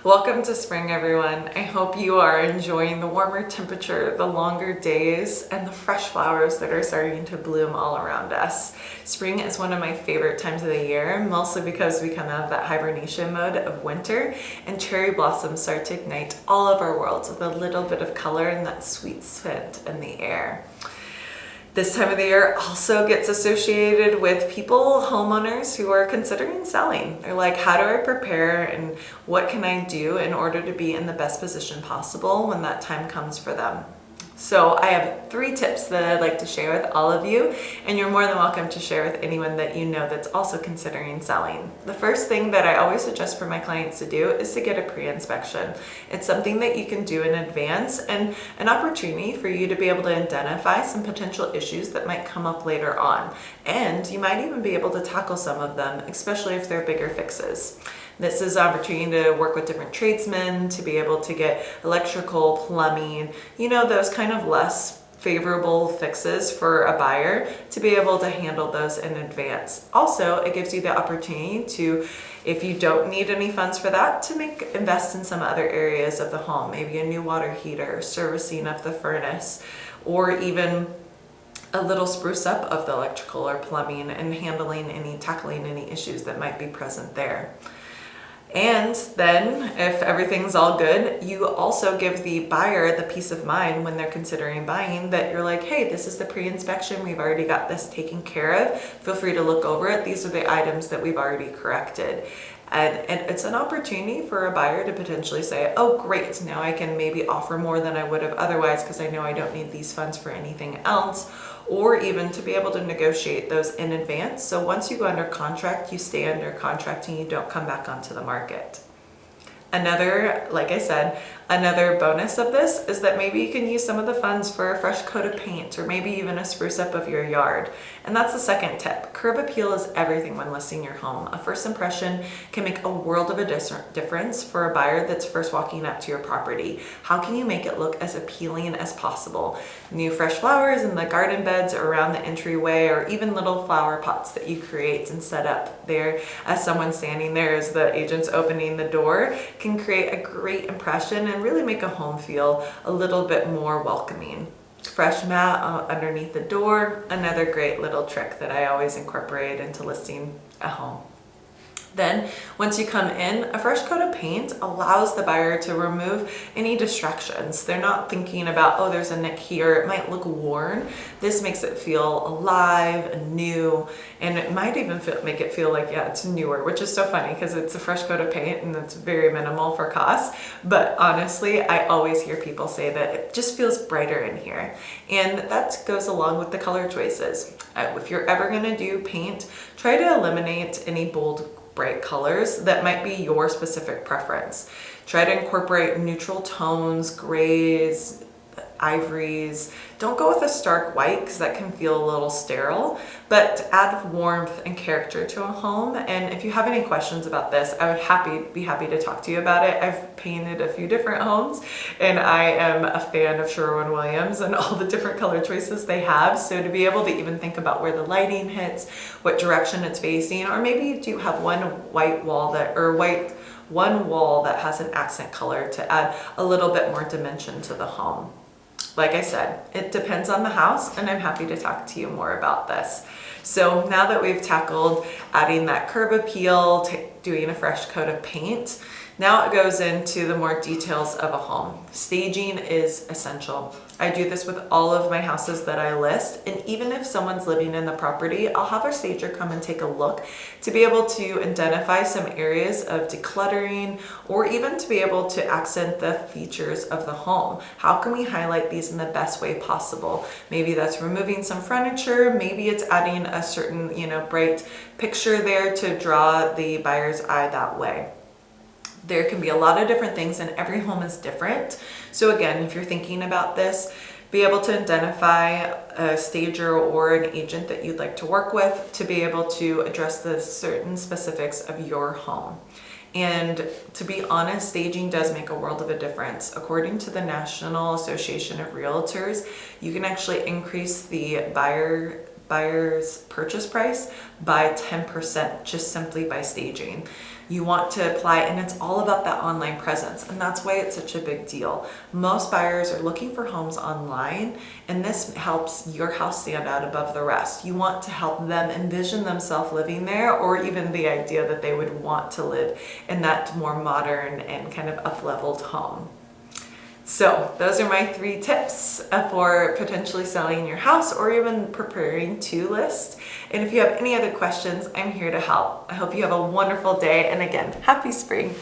Welcome to spring, everyone. I hope you are enjoying the warmer temperature, the longer days, and the fresh flowers that are starting to bloom all around us. Spring is one of my favorite times of the year, mostly because we come out of that hibernation mode of winter, and cherry blossoms start to ignite all of our worlds with a little bit of color and that sweet scent in the air. This time of the year also gets associated with people, homeowners who are considering selling. They're like, how do I prepare and what can I do in order to be in the best position possible when that time comes for them? So I have 3 tips that I'd like to share with all of you, and you're more than welcome to share with anyone that you know that's also considering selling. The first thing that I always suggest for my clients to do is to get a pre-inspection. It's something that you can do in advance and an opportunity for you to be able to identify some potential issues that might come up later on. And you might even be able to tackle some of them, especially if they're bigger fixes. This is an opportunity to work with different tradesmen, to be able to get electrical, plumbing, those kind of less favorable fixes for a buyer, to be able to handle those in advance. Also, it gives you the opportunity to, if you don't need any funds for that, to invest in some other areas of the home, maybe a new water heater, servicing of the furnace, or even a little spruce up of the electrical or plumbing and tackling any issues that might be present there. And then if everything's all good, you also give the buyer the peace of mind when they're considering buying that you're like, hey, this is the pre-inspection. We've already got this taken care of. Feel free to look over it. These are the items that we've already corrected. And it's an opportunity for a buyer to potentially say, oh, great, now I can maybe offer more than I would have otherwise because I know I don't need these funds for anything else, or even to be able to negotiate those in advance. So once you go under contract, you stay under contract and you don't come back onto the market. Like I said, another bonus of this is that maybe you can use some of the funds for a fresh coat of paint or maybe even a spruce up of your yard. And that's the second tip. Curb appeal is everything when listing your home. A first impression can make a world of a difference for a buyer that's first walking up to your property. How can you make it look as appealing as possible? New fresh flowers in the garden beds around the entryway, or even little flower pots that you create and set up there as someone standing there as the agent's opening the door, can create a great impression and really make a home feel a little bit more welcoming. Fresh mat underneath the door, another great little trick that I always incorporate into listing a home. Then, once you come in, a fresh coat of paint allows the buyer to remove any distractions. They're not thinking about, oh, there's a nick here, it might look worn. This makes it feel alive and new, and it might even make it feel like, yeah, it's newer, which is so funny because it's a fresh coat of paint and it's very minimal for cost. But honestly, I always hear people say that it just feels brighter in here. And that goes along with the color choices. If you're ever gonna do paint, try to eliminate any bold, bright colors that might be your specific preference. Try to incorporate neutral tones, grays, ivories. Don't go with a stark white because that can feel a little sterile, but add warmth and character to a home. And if you have any questions about this, I would be happy to talk to you about it. I've painted a few different homes and I am a fan of Sherwin-Williams and all the different color choices they have. So to be able to even think about where the lighting hits, what direction it's facing, or maybe you do have one wall that has an accent color to add a little bit more dimension to the home. Like I said, it depends on the house, and I'm happy to talk to you more about this. So now that we've tackled adding that curb appeal, doing a fresh coat of paint, now it goes into the more details of a home. Staging is essential. I do this with all of my houses that I list, and even if someone's living in the property, I'll have a stager come and take a look to be able to identify some areas of decluttering, or even to be able to accent the features of the home. How can we highlight these in the best way possible? Maybe that's removing some furniture, maybe it's adding a certain, bright picture there to draw the buyer's eye that way. There can be a lot of different things and every home is different. So again, if you're thinking about this, be able to identify a stager or an agent that you'd like to work with to be able to address the certain specifics of your home. And to be honest, staging does make a world of a difference. According to the National Association of Realtors, you can actually increase the buyer's purchase price by 10% just simply by staging. you want to apply, and it's all about that online presence. And that's why it's such a big deal. Most buyers are looking for homes online, and this helps your house stand out above the rest. You want to help them envision themselves living there, or even the idea that they would want to live in that more modern and kind of up-leveled home. So those are my 3 tips for potentially selling your house or even preparing to list. And if you have any other questions, I'm here to help. I hope you have a wonderful day, and again, happy spring.